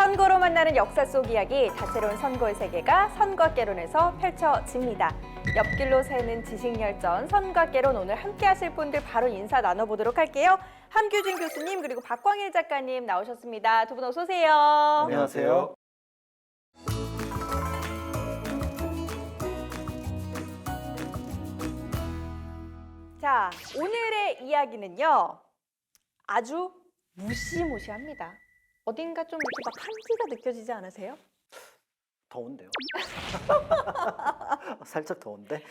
선거로 만나는 역사 속 이야기, 다채로운 선거의 세계가 선거개론에서 펼쳐집니다. 옆길로 새는 지식열전 선거개론, 오늘 함께 하실 분들 바로 인사 나눠보도록 할게요. 함규진 교수님 그리고 박광일 작가님 나오셨습니다. 두 분 어서 오세요. 안녕하세요. 자, 오늘의 이야기는요. 아주 무시무시합니다. 어딘가 좀 이렇게 막 한기가 느껴지지 않으세요? 더운데요. 살짝 더운데.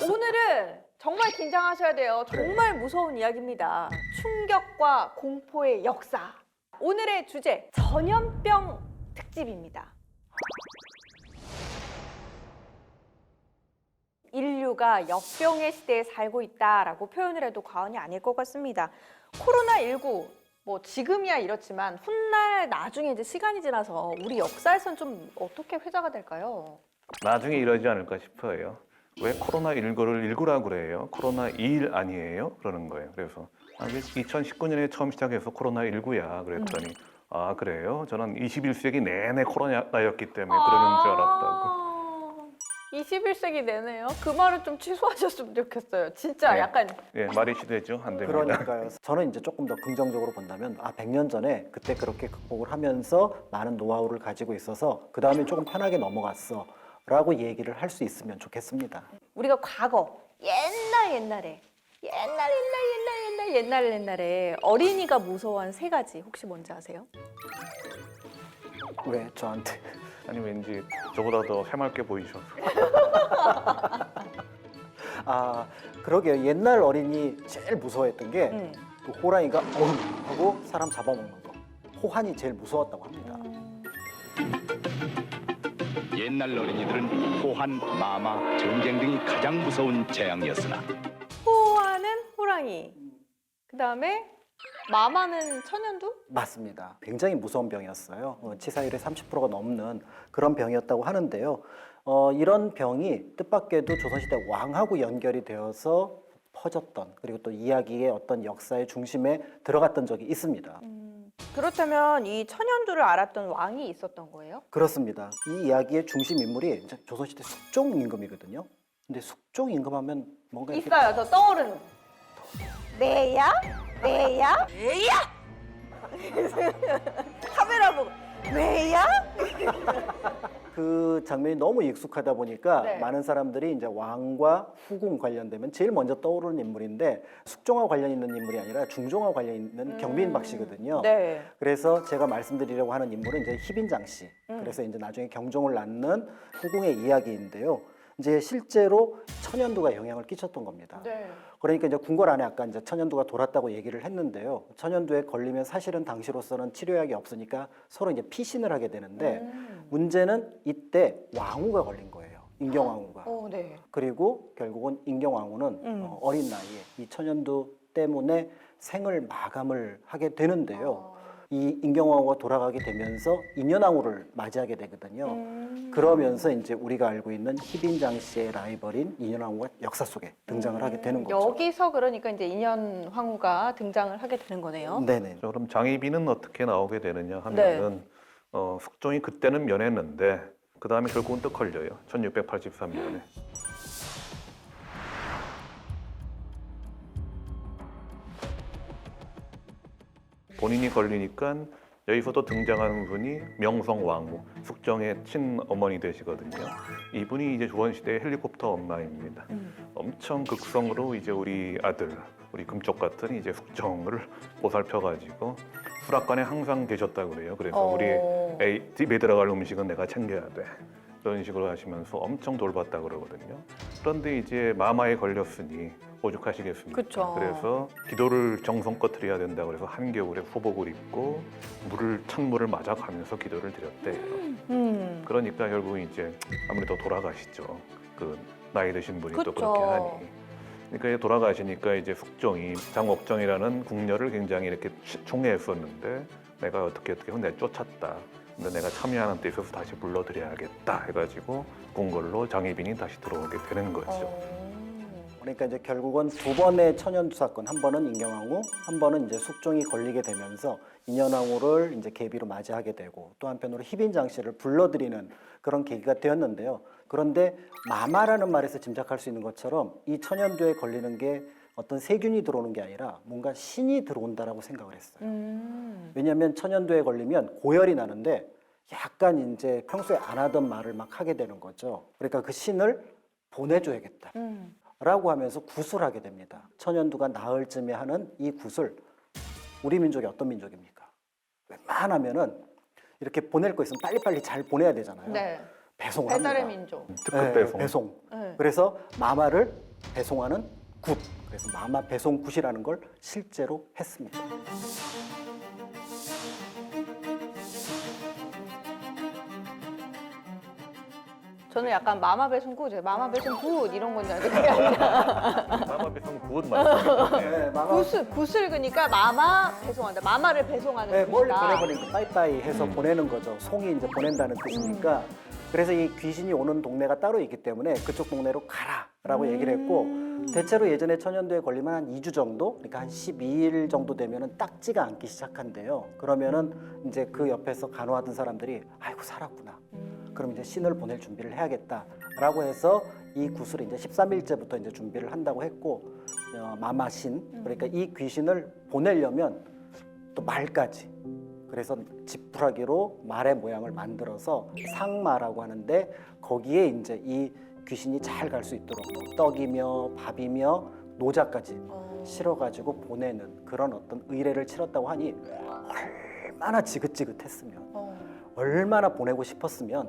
오늘은 정말 긴장하셔야 돼요. 정말 무서운 이야기입니다. 충격과 공포의 역사. 오늘의 주제, 전염병 특집입니다. 인류가 역병의 시대에 살고 있다라고 표현을 해도 과언이 아닐 것 같습니다. 코로나19, 뭐 지금이야 이렇지만 훗날 나중에 이제 시간이 지나서 우리 역사에선 좀 어떻게 회자가 될까요? 나중에 이러지 않을까 싶어요. 왜 코로나19를 19라고 그래요? 코로나21 아니에요? 그러는 거예요. 그래서 2019년에 처음 시작해서 코로나19야 그랬더니 아 그래요? 저는 21세기 내내 코로나였기 때문에 그러는 줄 알았다고. 21세기 내내요? 그 말은 좀 취소하셨으면 좋겠어요. 진짜 네. 약간 예, 말이 시되죠? 안 됩니다. 그러니까요. 저는 이제 조금 더 긍정적으로 본다면 100년 전에 그때 그렇게 극복을 하면서 많은 노하우를 가지고 있어서 그 다음에 조금 편하게 넘어갔어 라고 얘기를 할 수 있으면 좋겠습니다. 우리가 과거 옛날에 어린이가 무서워한 세 가지 혹시 뭔지 아세요? 왜 저한테? 아니 왠지 저보다 더 해맑게 보이셔서. 그러게요. 옛날 어린이 제일 무서워했던 게 그 호랑이가 하고 사람 잡아먹는 거. 호환이 제일 무서웠다고 합니다. 옛날 어린이들은 호환, 마마, 전쟁 등이 가장 무서운 재앙이었으나 호화는 호랑이, 그 다음에 마마는 천연두? 맞습니다. 굉장히 무서운 병이었어요. 치사율이 30%가 넘는 그런 병이었다고 하는데요. 이런 병이 뜻밖에도 조선시대 왕하고 연결이 되어서 퍼졌던, 그리고 또 이야기의 어떤 역사의 중심에 들어갔던 적이 있습니다. 그렇다면 이 천연두를 알았던 왕이 있었던 거예요? 그렇습니다. 이 이야기의 중심 인물이 이제 조선시대 숙종 임금이거든요. 근데 숙종 임금하면 뭔가 이렇게 있어요. 저 떠오르는. 내야? 카메라 보고 왜야? 그 장면이 너무 익숙하다 보니까 네. 많은 사람들이 이제 왕과 후궁 관련되면 제일 먼저 떠오르는 인물인데 숙종과 관련 있는 인물이 아니라 중종과 관련 있는 경비인박 씨거든요. 네. 그래서 제가 말씀드리려고 하는 인물은 이제 희빈장 씨. 그래서 이제 나중에 경종을 낳는 후궁의 이야기인데요. 이제 실제로 천연두가 영향을 끼쳤던 겁니다. 네. 그러니까 이제 궁궐 안에 아까 이제 천연두가 돌았다고 얘기를 했는데요. 천연두에 걸리면 사실은 당시로서는 치료약이 없으니까 서로 이제 피신을 하게 되는데 문제는 이때 왕후가 걸린 거예요. 임경왕후가. 네. 그리고 결국은 임경왕후는 어린 나이에 이 천연두 때문에 생을 마감을 하게 되는데요. 이 임경왕후가 돌아가게 되면서 인현왕후를 맞이하게 되거든요. 그러면서 이제 우리가 알고 있는 희빈장 씨의 라이벌인 인현왕후가 역사 속에 등장을 하게 되는 거죠. 여기서 그러니까 이제 인현황후가 등장을 하게 되는 거네요. 네네. 자, 그럼 장희빈은 어떻게 나오게 되느냐 하면은 숙종이 그때는 면했는데 그 다음에 결국은 또 걸려요. 1683년에. 본인이 걸리니까 여기서도 등장하는 분이 명성왕후, 숙종의 친어머니 되시거든요. 이분이 이제 조선시대의 헬리콥터 엄마입니다. 엄청 극성으로 이제 우리 아들, 우리 금쪽 같은 이제 숙종을 보살펴가지고 수락관에 항상 계셨다고 그래요. 그래서 우리 애 집에 들어갈 음식은 내가 챙겨야 돼. 이런 식으로 하시면서 엄청 돌봤다 그러거든요. 그런데 이제 마마에 걸렸으니 오죽하시겠습니까? 그쵸. 그래서 기도를 정성껏 드려야 된다 그래서 한겨울에 후복을 입고 찬물을 맞아가면서 기도를 드렸대요. 그러니까 결국 이제 아무래도 돌아가시죠. 그 나이 드신 분이 또 그쵸. 그렇게 하니. 그러니까 돌아가시니까 이제 숙종이 장옥정이라는 궁녀를 굉장히 이렇게 총애했었는데 내가 어떻게 하면 내쫓았다. 근데 내가 참여하는 데 있어서 다시 불러드려야겠다 해가지고 궁궐로 장희빈이 다시 들어오게 되는 거죠. 그러니까 이제 결국은 두 번의 천연두 사건, 한 번은 인경왕후, 한 번은 이제 숙종이 걸리게 되면서 인현왕후를 이제 계비로 맞이하게 되고 또 한편으로 희빈장 씨를 불러들이는 그런 계기가 되었는데요. 그런데 마마라는 말에서 짐작할 수 있는 것처럼 이 천연두에 걸리는 게 어떤 세균이 들어오는 게 아니라 뭔가 신이 들어온다라고 생각을 했어요. 왜냐하면 천연두에 걸리면 고열이 나는데 약간 이제 평소에 안 하던 말을 막 하게 되는 거죠. 그러니까 그 신을 보내줘야겠다. 라고 하면서 굿을 됩니다. 천연두가 나을 쯤에 하는 이 굿을 우리 민족이 어떤 민족입니까? 웬만하면은 이렇게 보낼 거 있으면 빨리빨리 잘 보내야 되잖아요. 네. 배송을 합니다. 배달의 민족. 특급 배송. 배송. 네. 그래서 마마를 배송하는 굿. 그래서 마마 배송 굿이라는 걸 실제로 했습니다. 저는 약간 마마 배송 굿, 마마 배송 굿 이런 건 줄 알고 그게 아니라 마마 배송 굿 맞습니다. 네, 마마 굿을 그니까 마마 배송한다. 마마를 배송하는 네, 뭘 굿이다. 보내버리니까 빠이빠이 해서 보내는 거죠. 송이 이제 보낸다는 뜻이니까. 그래서 이 귀신이 오는 동네가 따로 있기 때문에 그쪽 동네로 가라라고 얘기를 했고 대체로 예전에 천연두에 걸리면 한 2주 정도, 그러니까 한 12일 정도 되면은 딱지가 않기 시작한대요. 그러면은 이제 그 옆에서 간호하던 사람들이 아이고 살았구나. 그럼 이제 신을 보낼 준비를 해야겠다라고 해서 이 굿을 이제 13일째부터 이제 준비를 한다고 했고 마마신, 그러니까 이 귀신을 보내려면 또 말까지. 그래서 지푸라기로 말의 모양을 만들어서 상마라고 하는데 거기에 이제 이 귀신이 잘 갈 수 있도록 뭐 떡이며 밥이며 노자까지 실어가지고 보내는 그런 어떤 의례를 치렀다고 하니 얼마나 지긋지긋했으면 얼마나 보내고 싶었으면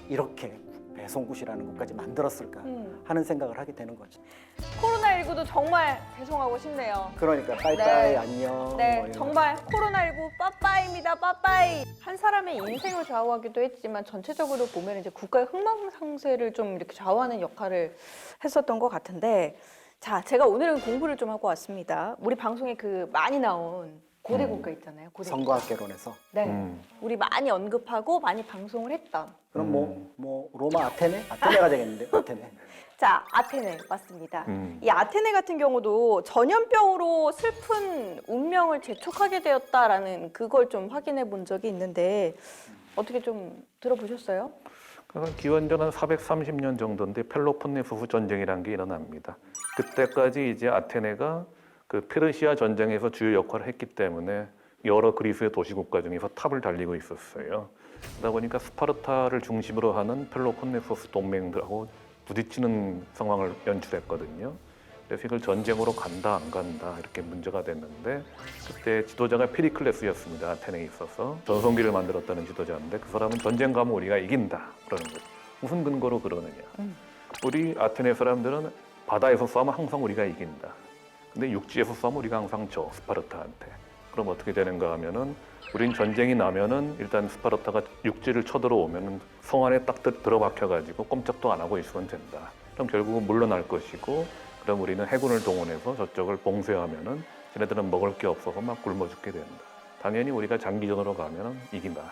이렇게 배송굿이라는 것까지 만들었을까 하는 생각을 하게 되는 거죠. 코로나19도 정말 배송하고 싶네요. 그러니까 빠이빠이 네. 안녕. 네, 뭐 이런 정말 코로나19 빠빠이입니다. 빠빠이. 한 사람의 인생을 좌우하기도 했지만 전체적으로 보면 이제 국가의 흥망상쇠를 좀 이렇게 좌우하는 역할을 했었던 것 같은데, 자, 제가 오늘은 공부를 좀 하고 왔습니다. 우리 방송에 그 많이 나온 고대 국가 있잖아요. 고대 국가. 선거학개론에서. 네, 우리 많이 언급하고 많이 방송을 했던. 그럼 뭐 로마 아테네가 되겠는데 아테네. 자, 아테네 맞습니다. 이 아테네 같은 경우도 전염병으로 슬픈 운명을 재촉하게 되었다라는 그걸 좀 확인해 본 적이 있는데 어떻게 좀 들어보셨어요? 그러니까 기원전 한 430년 정도인데 펠로폰네소스 전쟁이라는 게 일어납니다. 그때까지 이제 아테네가 그 페르시아 전쟁에서 주요 역할을 했기 때문에 여러 그리스의 도시국가 중에서 탑을 달리고 있었어요. 그러다 보니까 스파르타를 중심으로 하는 펠로폰네소스 동맹들하고 부딪히는 상황을 연출했거든요. 그래서 이걸 전쟁으로 간다 안 간다 이렇게 문제가 됐는데 그때 지도자가 페리클레스였습니다. 아테네에 있어서 전성기를 만들었다는 지도자인데 그 사람은 전쟁 가면 우리가 이긴다 그러는 거죠. 무슨 근거로 그러느냐. 우리 아테네 사람들은 바다에서 싸우면 항상 우리가 이긴다. 근데 육지에서 싸우면 우리가 항상 져 스파르타한테. 그럼 어떻게 되는가 하면은 우린 전쟁이 나면은 일단 스파르타가 육지를 쳐들어오면은 성 안에 딱 들어박혀가지고 꼼짝도 안 하고 있으면 된다. 그럼 결국은 물러날 것이고, 그럼 우리는 해군을 동원해서 저쪽을 봉쇄하면은 쟤네들은 먹을 게 없어서 막 굶어 죽게 된다. 당연히 우리가 장기전으로 가면은 이긴다.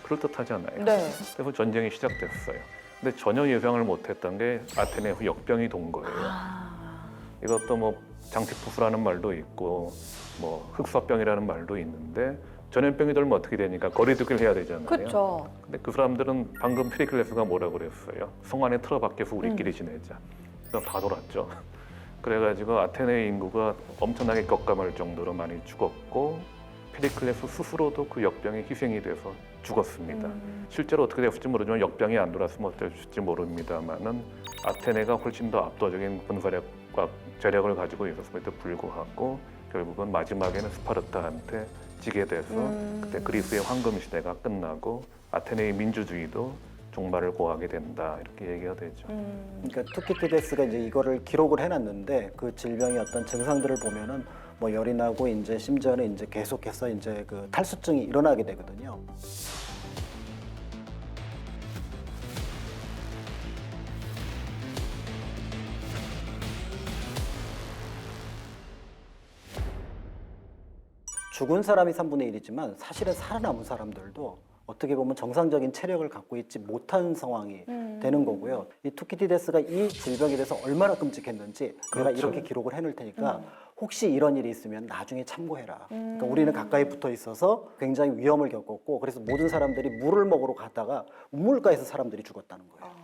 그럴 듯하잖아요. 네. 그래서 전쟁이 시작됐어요. 근데 전혀 예상을 못했던 게 아테네에서 역병이 돈 거예요. 이것도 뭐 장티푸스라는 말도 있고, 뭐 흑사병이라는 말도 있는데. 전염병이 돌면 어떻게 되니까 거리두기를 해야 되잖아요. 그렇죠. 근데 그 사람들은 방금 페리클레스가 뭐라고 그랬어요? 성 안에 틀어박혀서 우리끼리 지내자. 그럼 다 돌았죠. 그래가지고 아테네 인구가 엄청나게 격감할 정도로 많이 죽었고 페리클레스 스스로도 그 역병에 희생이 돼서 죽었습니다. 실제로 어떻게 됐을지 모르지만 역병이 안 돌았으면 어땠을지 모릅니다만은 아테네가 훨씬 더 압도적인 군사력과 재력을 가지고 있었음에도 불구하고 결국은 마지막에는 스파르타한테 지게 돼서 그때 그리스의 황금 시대가 끝나고 아테네의 민주주의도 종말을 고하게 된다 이렇게 얘기가 되죠. 그러니까 투키디데스가 이제 이거를 기록을 해놨는데 그 질병의 어떤 증상들을 보면은 뭐 열이 나고 이제 심지어는 이제 계속해서 이제 그 탈수증이 일어나게 되거든요. 죽은 사람이 3분의 1이지만 사실은 살아남은 사람들도 어떻게 보면 정상적인 체력을 갖고 있지 못한 상황이 되는 거고요. 이 투키티데스가 이 질병에 대해서 얼마나 끔찍했는지 내가 그렇죠. 이렇게 기록을 해놓을 테니까 혹시 이런 일이 있으면 나중에 참고해라. 그러니까 우리는 가까이 붙어 있어서 굉장히 위험을 겪었고 그래서 모든 사람들이 물을 먹으러 가다가 우물가에서 사람들이 죽었다는 거예요.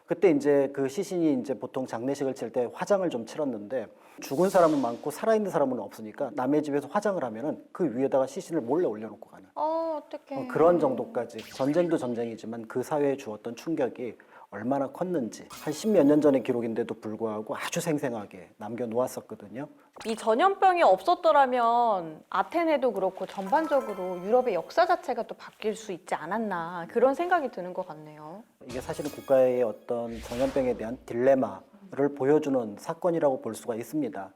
그때 이제 그 시신이 이제 보통 장례식을 칠 때 화장을 좀 치렀는데 죽은 사람은 많고 살아있는 사람은 없으니까 남의 집에서 화장을 하면은 그 위에다가 시신을 몰래 올려놓고 가는 어떡해. 그런 정도까지 전쟁도 전쟁이지만 그 사회에 주었던 충격이 얼마나 컸는지 한 10몇 년 전의 기록인데도 불구하고 아주 생생하게 남겨놓았었거든요. 이 전염병이 없었더라면 아테네도 그렇고 전반적으로 유럽의 역사 자체가 또 바뀔 수 있지 않았나 그런 생각이 드는 것 같네요. 이게 사실은 국가의 어떤 전염병에 대한 딜레마를 보여주는 사건이라고 볼 수가 있습니다.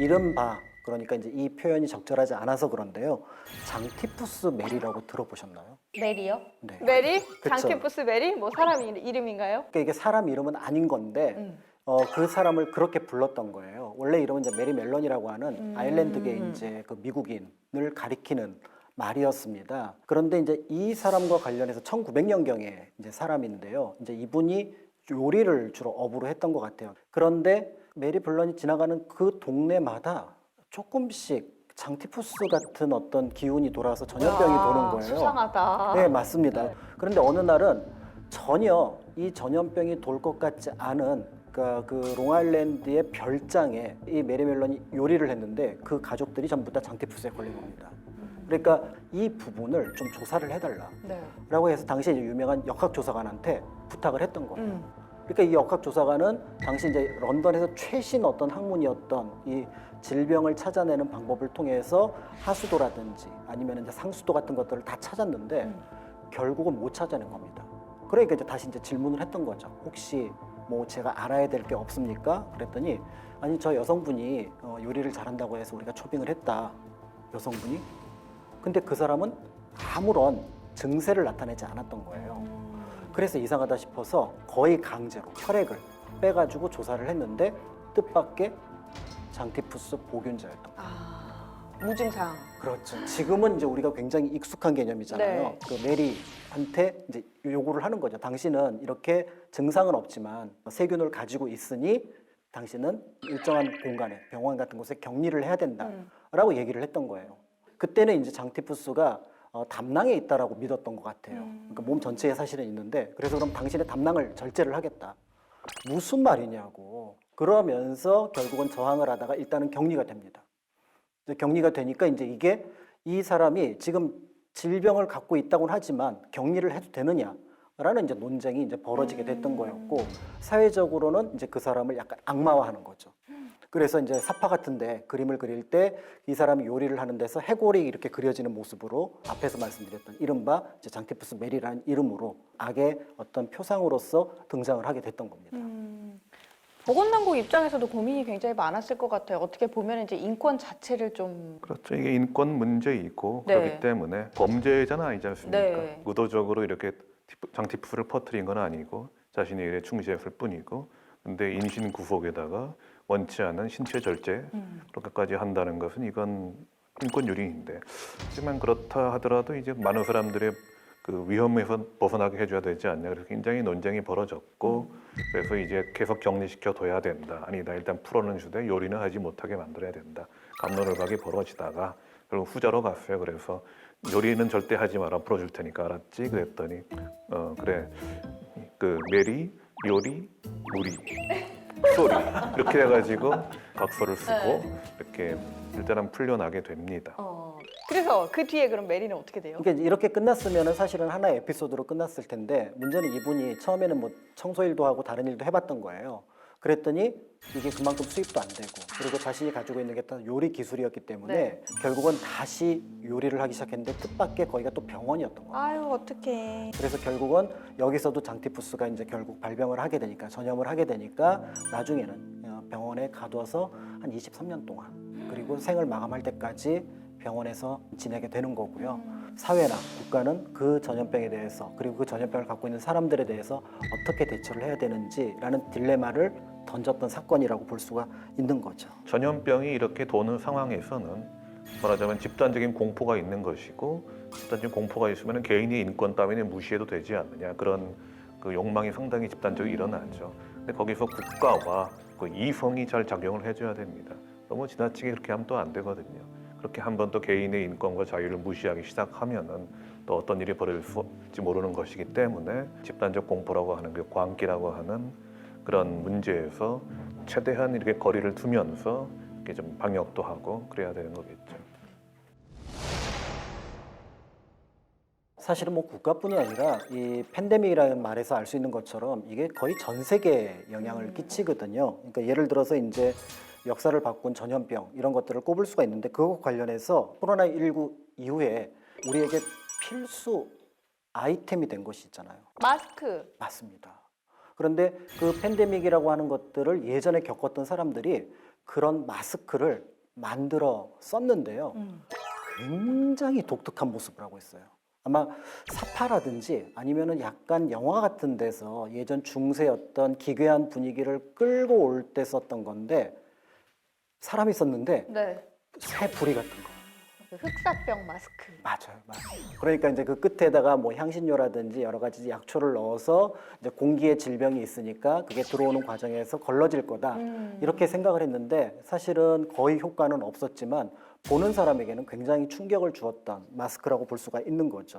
이른바 그러니까 이제 이 표현이 적절하지 않아서 그런데요. 장티푸스 메리라고 들어보셨나요? 메리요? 네. 메리? 그쵸. 장티푸스 메리? 뭐 사람 이름인가요? 그러니까 이게 사람 이름은 아닌 건데 그 사람을 그렇게 불렀던 거예요. 원래 이름은 이제 메리 멜론이라고 하는 아일랜드계 이제 그 미국인을 가리키는 말이었습니다. 그런데 이제 이 사람과 관련해서 1900년경에 이제 사람인데요. 이제 이분이 요리를 주로 업으로 했던 것 같아요. 그런데 메리 블런이 지나가는 그 동네마다 조금씩 장티푸스 같은 어떤 기운이 돌아서 전염병이 도는 거예요. 수상하다. 네, 맞습니다. 그런데 어느 날은 전혀 이 전염병이 돌 것 같지 않은 그러니까 그 롱아일랜드의 별장에 이 메리 멜론이 요리를 했는데 그 가족들이 전부 다 장티푸스에 걸린 겁니다. 그러니까 이 부분을 좀 조사를 해달라라고 네. 해서 당시 이제 유명한 역학조사관한테 부탁을 했던 거예요. 그러니까 이 역학조사관은 당시 이제 런던에서 최신 어떤 학문이었던 이 질병을 찾아내는 방법을 통해서 하수도라든지 아니면 이제 상수도 같은 것들을 다 찾았는데 결국은 못 찾아낸 겁니다. 그러니까 이제 다시 이제 질문을 했던 거죠. 혹시 뭐 제가 알아야 될 게 없습니까? 그랬더니 아니 저 여성분이 요리를 잘한다고 해서 우리가 초빙을 했다. 여성분이? 근데 그 사람은 아무런 증세를 나타내지 않았던 거예요. 그래서 이상하다 싶어서 거의 강제로 혈액을 빼가지고 조사를 했는데 뜻밖의 장티푸스 보균자였던 거예요. 무증상. 그렇죠. 지금은 이제 우리가 굉장히 익숙한 개념이잖아요. 네. 그 메리한테 이제 요구를 하는 거죠. 당신은 이렇게 증상은 없지만 세균을 가지고 있으니 당신은 일정한 공간에 병원 같은 곳에 격리를 해야 된다라고 얘기를 했던 거예요. 그때는 이제 장티푸스가 담낭에 있다라고 믿었던 것 같아요. 그러니까 몸 전체에 사실은 있는데 그래서 그럼 당신의 담낭을 절제를 하겠다. 무슨 말이냐고. 그러면서 결국은 저항을 하다가 일단은 격리가 됩니다. 이제 격리가 되니까 이제 이게 이 사람이 지금 질병을 갖고 있다고는 하지만 격리를 해도 되느냐라는 이제 논쟁이 이제 벌어지게 됐던 거였고 사회적으로는 이제 그 사람을 약간 악마화하는 거죠. 그래서 이제 사파 같은데 그림을 그릴 때 이 사람이 요리를 하는 데서 해골이 이렇게 그려지는 모습으로 앞에서 말씀드렸던 이른바 이제 장티푸스 메리라는 이름으로 악의 어떤 표상으로서 등장을 하게 됐던 겁니다. 보건당국 입장에서도 고민이 굉장히 많았을 것 같아요. 어떻게 보면 이제 인권 자체를 좀 그렇죠. 이게 인권 문제이고 네. 그렇기 때문에 범죄자는 아니지 않습니까? 네. 의도적으로 이렇게 장티푸스를 퍼뜨린 건 아니고 자신의 일에 충실했을 뿐이고 근데 인신 구속에다가 원치 않은 신체 절제 그렇게까지 한다는 것은 이건 인권 유린인데 하지만 그렇다 하더라도 이제 많은 사람들의 그 위험에서 벗어나게 해줘야 되지 않냐 그래서 굉장히 논쟁이 벌어졌고 그래서 이제 계속 격리시켜 둬야 된다 아니다 일단 풀어는 주되 요리는 하지 못하게 만들어야 된다 갑론을박이 벌어지다가 결국 후자로 갔어요. 그래서 요리는 절대 하지 마라 풀어줄 테니까 알았지 그랬더니 그래 그 메리 요리 무리 소리 이렇게 해가지고 각서를 쓰고 이렇게 일단은 풀려나게 됩니다. 그래서 그 뒤에 그럼 메리는 어떻게 돼요? 그러니까 이렇게 끝났으면은 사실은 하나의 에피소드로 끝났을 텐데 문제는 이분이 처음에는 뭐 청소 일도 하고 다른 일도 해봤던 거예요. 그랬더니 이게 그만큼 수입도 안 되고 그리고 자신이 가지고 있는 게 다 요리 기술이었기 때문에 네. 결국은 다시 요리를 하기 시작했는데 뜻밖의 거기가 또 병원이었던 거예요. 아유 어떡해. 그래서 결국은 여기서도 장티푸스가 이제 결국 발병을 하게 되니까 전염을 하게 되니까 나중에는 병원에 가둬서 한 23년 동안 그리고 생을 마감할 때까지 병원에서 지내게 되는 거고요. 사회나 국가는 그 전염병에 대해서 그리고 그 전염병을 갖고 있는 사람들에 대해서 어떻게 대처를 해야 되는지라는 딜레마를 던졌던 사건이라고 볼 수가 있는 거죠. 전염병이 이렇게 도는 상황에서는 말하자면 집단적인 공포가 있는 것이고 집단적인 공포가 있으면 개인의 인권 따위는 무시해도 되지 않느냐 그런 그 욕망이 상당히 집단적으로 일어나죠. 근데 거기서 국가와 그 이성이 잘 작용을 해줘야 됩니다. 너무 지나치게 그렇게 하면 또 안 되거든요. 그렇게 한 번 또 개인의 인권과 자유를 무시하기 시작하면은 또 어떤 일이 벌어질지 모르는 것이기 때문에 집단적 공포라고 하는 그 광기라고 하는 그런 문제에서 최대한 이렇게 거리를 두면서 이렇게 좀 방역도 하고 그래야 되는 거겠죠. 사실은 뭐 국가뿐이 아니라 이 팬데믹이라는 말에서 알 수 있는 것처럼 이게 거의 전 세계에 영향을 끼치거든요. 그러니까 예를 들어서 이제 역사를 바꾼 전염병 이런 것들을 꼽을 수가 있는데 그거 관련해서 코로나19 이후에 우리에게 필수 아이템이 된 것이 있잖아요. 마스크. 맞습니다. 그런데 그 팬데믹이라고 하는 것들을 예전에 겪었던 사람들이 그런 마스크를 만들어 썼는데요. 굉장히 독특한 모습을 하고 있어요. 아마 사파라든지 아니면은 약간 영화 같은 데서 예전 중세 어떤 기괴한 분위기를 끌고 올 때 썼던 건데 사람이 썼는데 네. 새 부리 같은 거. 흑사병 마스크. 맞아요, 맞아요. 그러니까 이제 그 끝에다가 뭐 향신료라든지 여러 가지 약초를 넣어서 이제 공기에 질병이 있으니까 그게 들어오는 과정에서 걸러질 거다. 이렇게 생각을 했는데 사실은 거의 효과는 없었지만 보는 사람에게는 굉장히 충격을 주었던 마스크라고 볼 수가 있는 거죠.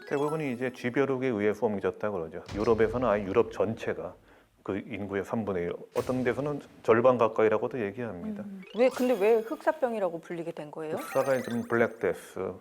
대부분이 이제 쥐벼룩에 의해서 옮겨졌다 그러죠. 유럽에서는 아예 유럽 전체가 그 인구의 3분의 1, 어떤 데서는 절반 가까이라고도 얘기합니다. 근데 왜 흑사병이라고 불리게 된 거예요? 흑사가 이제 블랙데스,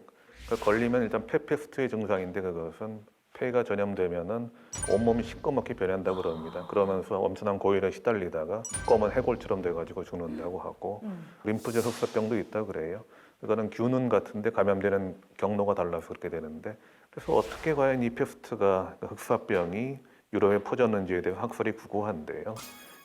걸리면 일단 폐페스트의 증상인데 그것은 폐가 전염되면은 온몸이 시꺼멓게 변한다고 그럽니다. 그러면서 엄청난 고열에 시달리다가 검은 해골처럼 돼가지고 죽는다고 하고 림프절 흑사병도 있다 그래요. 그거는 균은 같은데 감염되는 경로가 달라서 그렇게 되는데 그래서 어떻게 과연 이 페스트가 흑사병이 유럽에 퍼졌는지에 대해 학설이 구구한데요.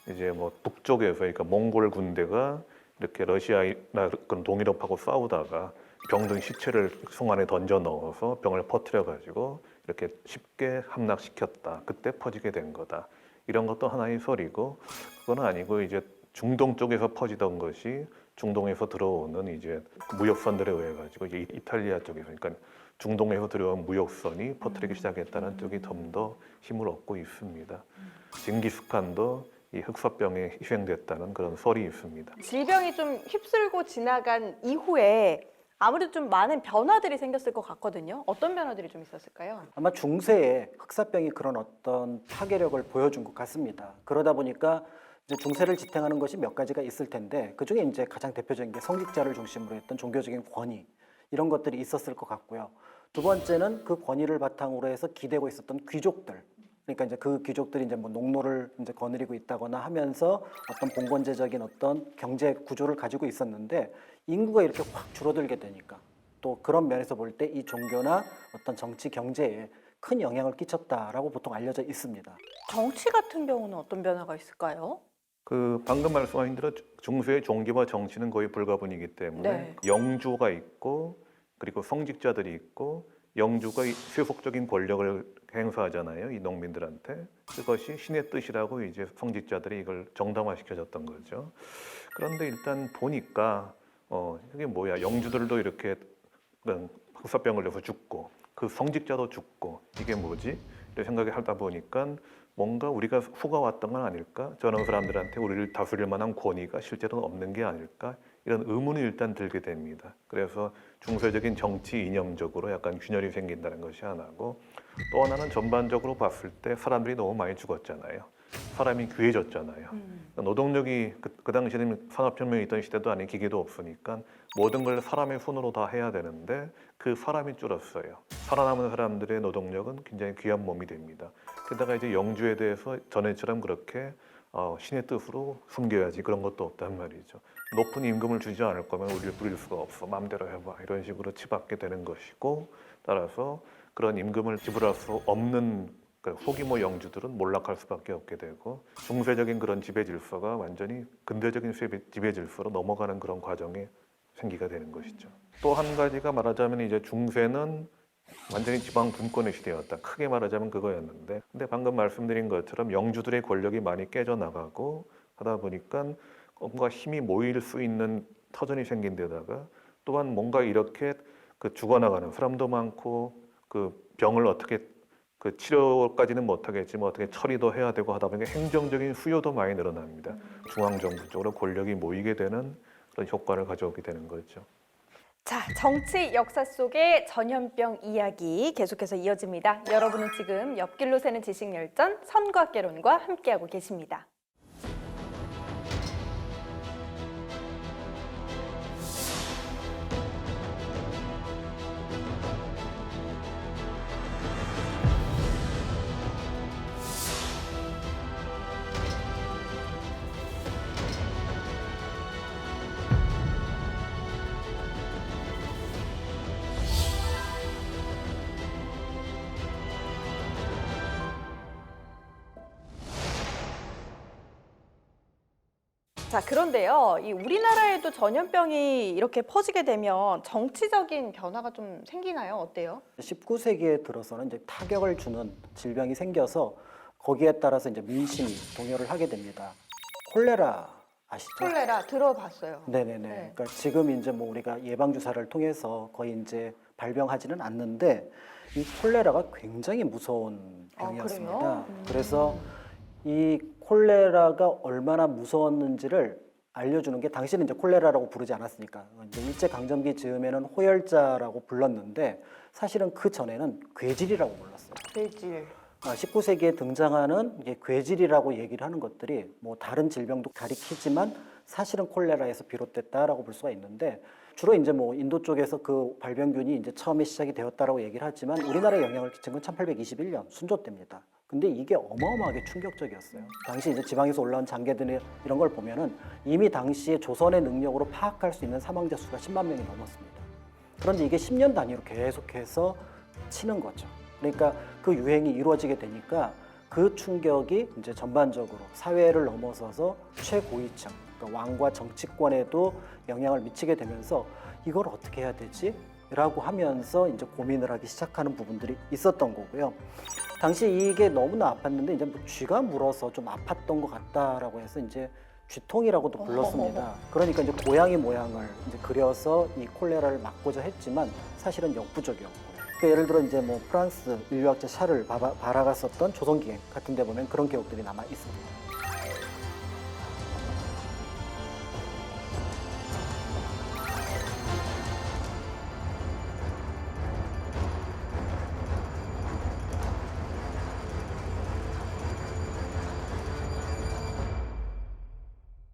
이제 뭐 북쪽에서 그러니까 몽골 군대가 이렇게 러시아나 그런 동유럽하고 싸우다가 병든 시체를 송 안에 던져 넣어서 병을 퍼뜨려 가지고 이렇게 쉽게 함락시켰다. 그때 퍼지게 된 거다. 이런 것도 하나의 설이고 그건 아니고 이제 중동 쪽에서 퍼지던 것이 중동에서 들어오는 이제 무역선들에 의해 가지고 이제 이탈리아 쪽에서 그러니까 중동에서 들어온 무역선이 퍼뜨리기 시작했다는 쪽이 좀 더 힘을 얻고 있습니다. 징기스칸도 이 흑사병에 희생됐다는 그런 설이 있습니다. 질병이 좀 휩쓸고 지나간 이후에 아무래도 좀 많은 변화들이 생겼을 것 같거든요. 어떤 변화들이 좀 있었을까요? 아마 중세에 흑사병이 그런 어떤 파괴력을 보여준 것 같습니다. 그러다 보니까 이제 중세를 지탱하는 것이 몇 가지가 있을 텐데 그 중에 이제 가장 대표적인 게 성직자를 중심으로 했던 종교적인 권위 이런 것들이 있었을 것 같고요. 두 번째는 그 권위를 바탕으로 해서 기대고 있었던 귀족들. 그러니까 이제 그 귀족들이 이제 뭐 농노를 이제 거느리고 있다거나 하면서 어떤 봉건제적인 어떤 경제 구조를 가지고 있었는데 인구가 이렇게 확 줄어들게 되니까 또 그런 면에서 볼 때 이 종교나 어떤 정치 경제에 큰 영향을 끼쳤다라고 보통 알려져 있습니다. 정치 같은 경우는 어떤 변화가 있을까요? 그 방금 말씀하신 대로 중세의 종교와 정치는 거의 불가분이기 때문에 네. 영주가 있고 그리고 성직자들이 있고 영주가 세속적인 권력을 행사하잖아요. 이 농민들한테. 그것이 신의 뜻이라고 이제 성직자들이 이걸 정당화시켜줬던 거죠. 그런데 일단 보니까 이게 뭐야? 영주들도 이렇게 흑사병을 내서 죽고 그 성직자도 죽고 이게 뭐지? 이렇게 생각을 하다 보니까 뭔가 우리가 후가 왔던 건 아닐까? 저런 사람들한테 우리를 다스릴 만한 권위가 실제로는 없는 게 아닐까? 이런 의문이 일단 들게 됩니다. 그래서 중세적인 정치 이념적으로 약간 균열이 생긴다는 것이 하나고 또 하나는 전반적으로 봤을 때 사람들이 너무 많이 죽었잖아요. 사람이 귀해졌잖아요. 노동력이 그 당시에는 산업혁명이 있던 시대도 아닌 기계도 없으니까 모든 걸 사람의 손으로 다 해야 되는데 그 사람이 줄었어요. 살아남은 사람들의 노동력은 굉장히 귀한 몸이 됩니다. 게다가 이제 영주에 대해서 전에처럼 그렇게 신의 뜻으로 숨겨야지 그런 것도 없단 말이죠. 높은 임금을 주지 않을 거면 우리를 부릴 수가 없어. 마음대로 해봐. 이런 식으로 치받게 되는 것이고 따라서 그런 임금을 지불할 수 없는 소규모 영주들은 몰락할 수밖에 없게 되고 중세적인 그런 지배 질서가 완전히 근대적인 지배 질서로 넘어가는 그런 과정이 생기게 되는 것이죠. 또 한 가지가 말하자면 이제 중세는 완전히 지방 분권의 시대였다. 크게 말하자면 그거였는데 근데 방금 말씀드린 것처럼 영주들의 권력이 많이 깨져나가고 하다 보니까 뭔가 힘이 모일 수 있는 터전이 생긴 데다가 또한 뭔가 이렇게 그 죽어나가는 사람도 많고 그 병을 어떻게 그 치료까지는 못하겠지만 어떻게 처리도 해야 되고 하다 보니까 행정적인 수요도 많이 늘어납니다. 중앙정부 쪽으로 권력이 모이게 되는 그런 효과를 가져오게 되는 거죠. 자, 정치 역사 속의 전염병 이야기 계속해서 이어집니다. 여러분은 지금 옆길로 새는 지식열전 선거개론과 함께하고 계십니다. 자, 그런데요, 이 우리나라에도 전염병이 이렇게 퍼지게 되면 정치적인 변화가 좀 생기나요? 어때요? 19세기에 들어서는 이제 타격을 주는 질병이 생겨서 거기에 따라서 이제 민심이 동요를 하게 됩니다. 콜레라 아시죠? 콜레라 들어봤어요. 네네네. 네. 그러니까 지금 이제 뭐 우리가 예방 주사를 통해서 거의 이제 발병하지는 않는데 이 콜레라가 굉장히 무서운 병이었습니다. 그래요? 그래서 이 콜레라가 얼마나 무서웠는지를 알려주는 게 당시는 이제 콜레라라고 부르지 않았으니까 이제 일제 강점기 즈음에는 호열자라고 불렀는데 사실은 그 전에는 괴질이라고 불렀어요. 돼질. 19세기에 등장하는 이게 괴질이라고 얘기를 하는 것들이 뭐 다른 질병도 가리키지만 사실은 콜레라에서 비롯됐다라고 볼 수가 있는데 주로 이제 뭐 인도 쪽에서 그 발병균이 이제 처음에 시작이 되었다라고 얘기를 하지만 우리나라에 영향을 끼친 건 1821년 순조 때입니다. 근데 이게 어마어마하게 충격적이었어요. 당시 이제 지방에서 올라온 장계들 이런 걸 보면은 이미 당시에 조선의 능력으로 파악할 수 있는 사망자 수가 10만 명이 넘었습니다. 그런데 이게 10년 단위로 계속해서 치는 거죠. 그러니까 그 유행이 이루어지게 되니까 그 충격이 이제 전반적으로 사회를 넘어서서 최고위층, 그러니까 왕과 정치권에도 영향을 미치게 되면서 이걸 어떻게 해야 되지? 라고 하면서 이제 고민을 하기 시작하는 부분들이 있었던 거고요. 당시 이게 너무나 아팠는데 이제 뭐 쥐가 물어서 좀 아팠던 것 같다라고 해서 이제 쥐통이라고도 불렀습니다. 그러니까 이제 고양이 모양을 이제 그려서 이 콜레라를 막고자 했지만 사실은 역부족이었고. 그러니까 예를 들어 이제 뭐 프랑스 인류학자 샤를 바라가 썼던 조선기행 같은 데 보면 그런 기록들이 남아 있습니다.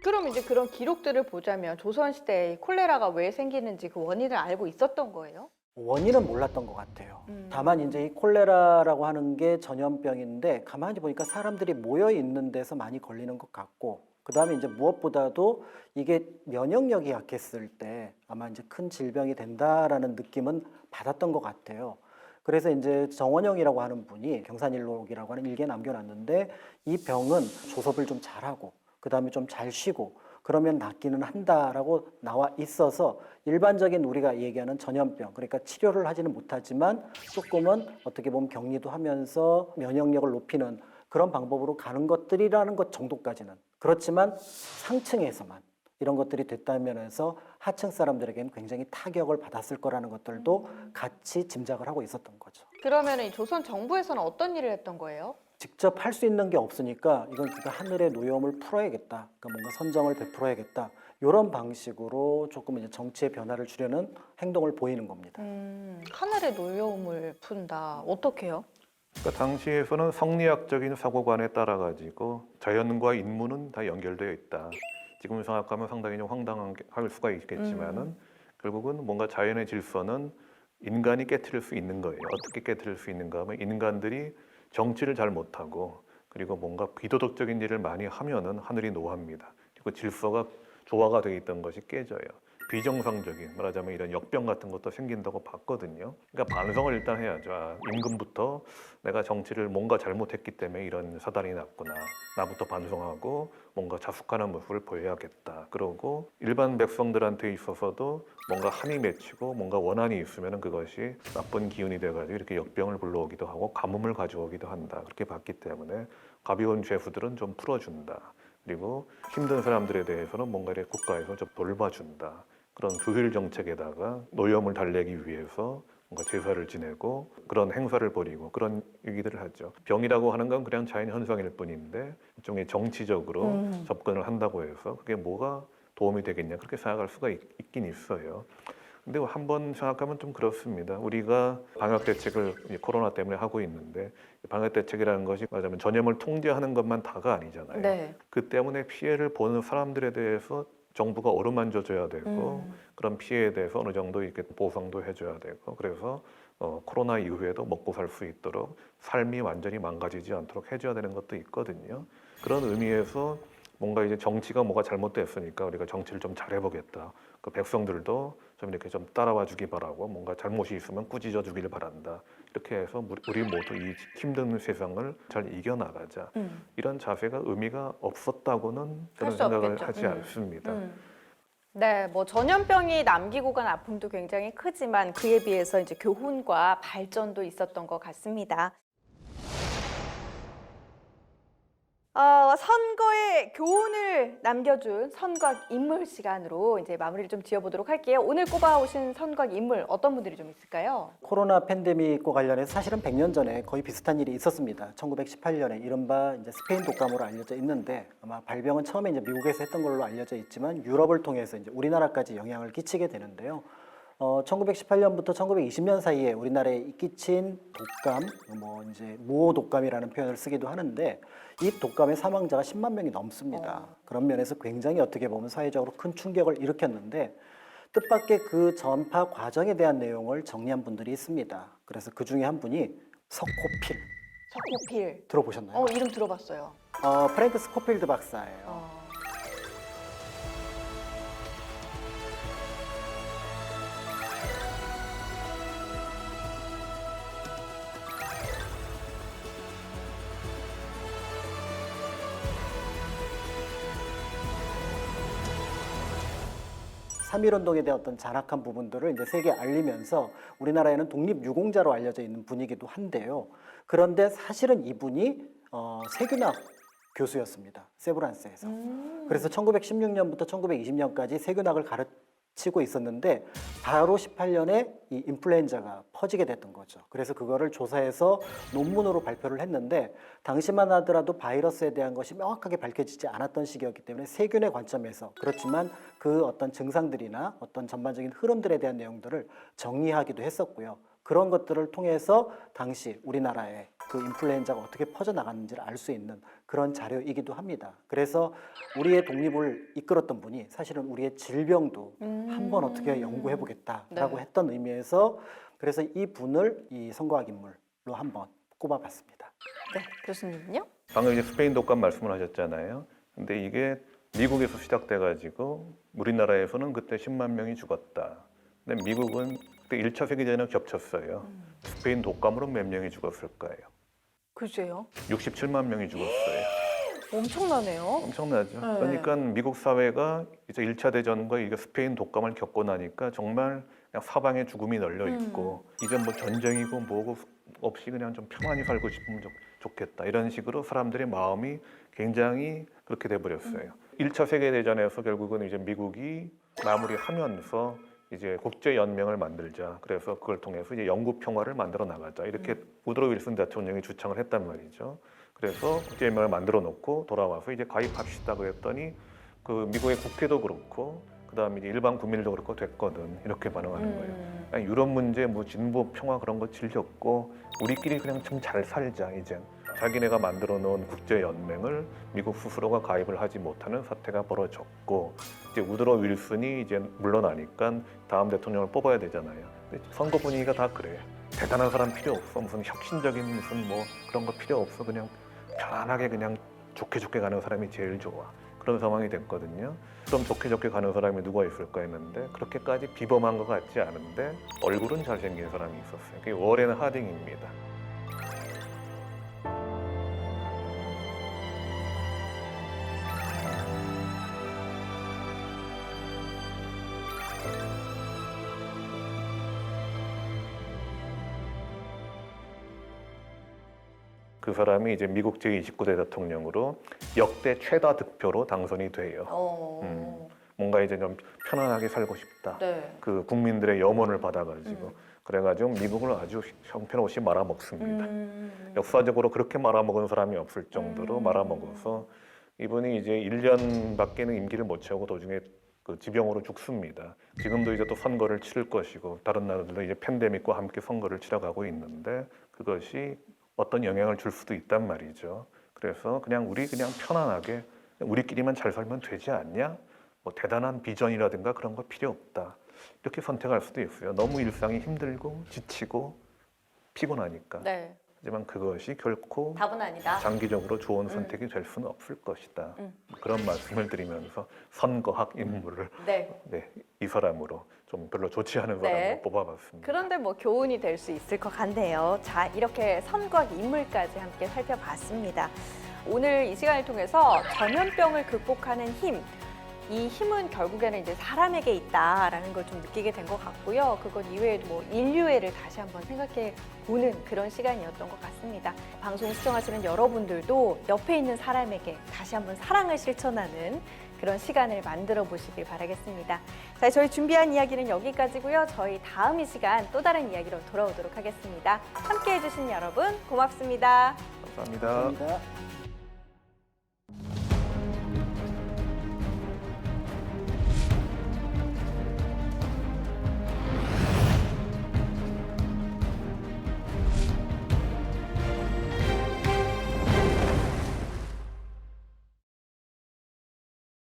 그럼 이제 그런 기록들을 보자면 조선시대에 콜레라가 왜 생기는지 그 원인을 알고 있었던 거예요? 원인은 몰랐던 것 같아요. 다만 이제 이 콜레라라고 하는 게 전염병인데 가만히 보니까 사람들이 모여 있는 데서 많이 걸리는 것 같고 그다음에 이제 무엇보다도 이게 면역력이 약했을 때 아마 이제 큰 질병이 된다라는 느낌은 받았던 것 같아요. 그래서 이제 정원영이라고 하는 분이 경산일록이라고 하는 일기에 남겨놨는데 이 병은 조섭을 좀 잘하고 그다음에 좀 잘 쉬고 그러면 낫기는 한다라고 나와 있어서 일반적인 우리가 얘기하는 전염병, 그러니까 치료를 하지는 못하지만 조금은 어떻게 보면 격리도 하면서 면역력을 높이는 그런 방법으로 가는 것들이라는 것 정도까지는 그렇지만 상층에서만 이런 것들이 됐다는 면에서 하층 사람들에게는 굉장히 타격을 받았을 거라는 것들도 같이 짐작을 하고 있었던 거죠. 그러면 이 조선 정부에서는 어떤 일을 했던 거예요? 직접 할 수 있는 게 없으니까 이건 그러니까 하늘의 노여움을 풀어야겠다. 그러니까 뭔가 선정을 베풀어야겠다. 이런 방식으로 조금 이제 정치의 변화를 주려는 행동을 보이는 겁니다. 하늘의 노여움을 푼다. 어떻게요? 그러니까 당시에서는 성리학적인 사고관에 따라 가지고 자연과 인문은 다 연결되어 있다. 지금 생각하면 상당히 좀 황당할 수가 있겠지만은 결국은 뭔가 자연의 질서는 인간이 깨트릴 수 있는 거예요. 어떻게 깨트릴 수 있는가 하면 인간들이 정치를 잘 못하고 그리고 뭔가 비도덕적인 일을 많이 하면은 하늘이 노합니다. 그리고 질서가 조화가 되어 있던 것이 깨져요. 비정상적인 말하자면 이런 역병 같은 것도 생긴다고 봤거든요. 그러니까 반성을 일단 해야죠. 임금부터 내가 정치를 뭔가 잘못했기 때문에 이런 사단이 났구나. 나부터 반성하고 뭔가 자숙하는 모습을 보여야겠다. 그러고 일반 백성들한테 있어서도 뭔가 한이 맺히고 뭔가 원한이 있으면 그것이 나쁜 기운이 돼가지고 이렇게 역병을 불러오기도 하고 가뭄을 가져오기도 한다. 그렇게 봤기 때문에 가벼운 죄수들은 좀 풀어준다. 그리고 힘든 사람들에 대해서는 뭔가 이렇게 국가에서 좀 돌봐준다. 그런 규율 정책에다가 노염을 달래기 위해서 뭔가 제사를 지내고 그런 행사를 벌이고 그런 얘기들을 하죠. 병이라고 하는 건 그냥 자연 현상일 뿐인데 일종의 정치적으로 접근을 한다고 해서 그게 뭐가 도움이 되겠냐 그렇게 생각할 수가 있긴 있어요. 근데 한번 생각하면 좀 그렇습니다. 우리가 방역 대책을 이제 코로나 때문에 하고 있는데 방역 대책이라는 것이 말하자면 전염을 통제하는 것만 다가 아니잖아요. 네. 그 때문에 피해를 보는 사람들에 대해서 정부가 어루만져 줘야 되고 그런 피해에 대해서 어느 정도 이렇게 보상도 해줘야 되고 그래서 코로나 이후에도 먹고 살 수 있도록 삶이 완전히 망가지지 않도록 해줘야 되는 것도 있거든요. 그런 의미에서 뭔가 이제 정치가 뭐가 잘못됐으니까 우리가 정치를 좀 잘해보겠다. 그 백성들도 좀 이렇게 좀 따라와 주기 바라고 뭔가 잘못이 있으면 꾸짖어 주기를 바란다. 이렇게 해서 우리 모두 이 힘든 세상을 잘 이겨나가자. 이런 자세가 의미가 없었다고는 저는 수 생각을 없겠죠. 하지 않습니다. 네, 뭐 전염병이 남기고 간 아픔도 굉장히 크지만 그에 비해서 이제 교훈과 발전도 있었던 것 같습니다. 선거의 교훈을 남겨준 선거학 인물 시간으로 이제 마무리를 좀 지어보도록 할게요. 오늘 꼽아오신 선거학 인물 어떤 분들이 좀 있을까요? 코로나 팬데믹과 관련해서 사실은 100년 전에 거의 비슷한 일이 있었습니다. 1918년에 이른바 이제 스페인 독감으로 알려져 있는데 아마 발병은 처음에 이제 미국에서 했던 걸로 알려져 있지만 유럽을 통해서 이제 우리나라까지 영향을 끼치게 되는데요. 1918년부터 1920년 사이에 우리나라에 끼친 독감, 뭐 이제 무호 독감이라는 표현을 쓰기도 하는데 이 독감의 사망자가 10만 명이 넘습니다. 그런 면에서 굉장히 어떻게 보면 사회적으로 큰 충격을 일으켰는데 뜻밖의 그 전파 과정에 대한 내용을 정리한 분들이 있습니다. 그래서 그 중에 한 분이 스코필 서코필. 들어보셨나요? 이름 들어봤어요. 프랭크 스코필드 박사예요. 3.1운동에 대한 어떤 잔악한 부분들을 이제 세계에 알리면서 우리나라에는 독립유공자로 알려져 있는 분이기도 한데요. 그런데 사실은 이분이 세균학 교수였습니다. 세브란스에서. 그래서 1916년부터 1920년까지 세균학을 가르치고 있었는데 바로 18년에 이 인플루엔자가 퍼지게 됐던 거죠. 그래서 그거를 조사해서 논문으로 발표를 했는데 당시만 하더라도 바이러스에 대한 것이 명확하게 밝혀지지 않았던 시기였기 때문에 세균의 관점에서 그렇지만 그 어떤 증상들이나 어떤 전반적인 흐름들에 대한 내용들을 정리하기도 했었고요. 그런 것들을 통해서 당시 우리나라에 그 인플루엔자가 어떻게 퍼져나갔는지를 알 수 있는 그런 자료이기도 합니다. 그래서 우리의 독립을 이끌었던 분이 사실은 우리의 질병도 한번 어떻게 연구해보겠다라고 네. 했던 의미에서 그래서 이 분을 이 선거학 인물로 한번 꼽아봤습니다. 네, 교수님은요? 방금 이제 스페인 독감 말씀을 하셨잖아요. 근데 이게 미국에서 시작돼가지고 우리나라에서는 그때 10만 명이 죽었다. 근데 미국은 그때 1차 세계대전을 겹쳤어요. 스페인 독감으로 몇 명이 죽었을까요? 글쎄요. 67만 명이 죽었어요. 엄청나네요. 엄청나죠. 네. 그러니까 미국 사회가 이제 1차 대전과 이게 스페인 독감을 겪고 나니까 정말 그냥 사방에 죽음이 널려 있고 이제 뭐 전쟁이고 뭐고 없이 그냥 좀 평안히 살고 싶으면 좋겠다. 이런 식으로 사람들의 마음이 굉장히 그렇게 돼버렸어요. 1차 세계대전에서 결국은 이제 미국이 마무리하면서 이제 국제연맹을 만들자. 그래서 그걸 통해서 이제 영구 평화를 만들어 나가자. 이렇게 우드로 윌슨 대통령이 주창을 했단 말이죠. 그래서 국제연맹을 만들어 놓고 돌아와서 이제 가입합시다 그랬더니 그 미국의 국회도 그렇고 그다음에 이제 일반 국민들도 그렇고 됐거든. 이렇게 반응하는 거예요. 아니, 유럽 문제 뭐 진보 평화 그런 거 질렸고 우리끼리 그냥 좀 잘 살자 이제. 자기네가 만들어 놓은 국제연맹을 미국 스스로가 가입을 하지 못하는 사태가 벌어졌고 이제 우드로 윌슨이 이제 물러나니까 다음 대통령을 뽑아야 되잖아요. 근데 선거 분위기가 다 그래. 대단한 사람 필요 없어. 무슨 혁신적인 무슨 뭐 그런 거 필요 없어. 그냥 편안하게 그냥 좋게 가는 사람이 제일 좋아. 그런 상황이 됐거든요. 그럼 좋게 가는 사람이 누가 있을까 했는데 그렇게까지 비범한 것 같지 않은데 얼굴은 잘생긴 사람이 있었어요. 그게 워렌 하딩입니다. 그 사람이 이제 미국 제29대 대통령으로 역대 최다 득표로 당선이 돼요. 뭔가 이제 좀 편안하게 살고 싶다. 네. 그 국민들의 염원을 받아가지고 그래가지고 미국을 아주 형편없이 말아먹습니다. 역사적으로 그렇게 말아먹은 사람이 없을 정도로 말아먹어서 이분이 이제 1년밖에는 임기를 못 채우고 도중에 그 지병으로 죽습니다. 지금도 이제 또 선거를 치를 것이고 다른 나라들도 이제 팬데믹과 함께 선거를 치러가고 있는데 그것이 어떤 영향을 줄 수도 있단 말이죠. 그래서 우리 그냥 편안하게 우리끼리만 잘 살면 되지 않냐? 뭐 대단한 비전이라든가 그런 거 필요 없다. 이렇게 선택할 수도 있어요. 너무 일상이 힘들고 지치고 피곤하니까. 네. 하지만 그것이 결코 답은 아니다. 장기적으로 좋은 선택이 될 수는 없을 것이다. 그런 말씀을 드리면서 선거학 인물을 네. 네, 이 사람으로 좀 별로 좋지 않은 사람으로 네. 뽑아봤습니다. 그런데 뭐 교훈이 될 수 있을 것 같네요. 자, 이렇게 선거학 인물까지 함께 살펴봤습니다. 오늘 이 시간을 통해서 전염병을 극복하는 힘, 이 힘은 결국에는 이제 사람에게 있다라는 걸 좀 느끼게 된 것 같고요. 그것 이외에도 뭐 인류애를 다시 한번 생각해 보는 그런 시간이었던 것 같습니다. 방송 시청하시는 여러분들도 옆에 있는 사람에게 다시 한번 사랑을 실천하는 그런 시간을 만들어 보시길 바라겠습니다. 자, 저희 준비한 이야기는 여기까지고요. 저희 다음 이 시간 또 다른 이야기로 돌아오도록 하겠습니다. 함께 해주신 여러분 고맙습니다. 감사합니다. 감사합니다.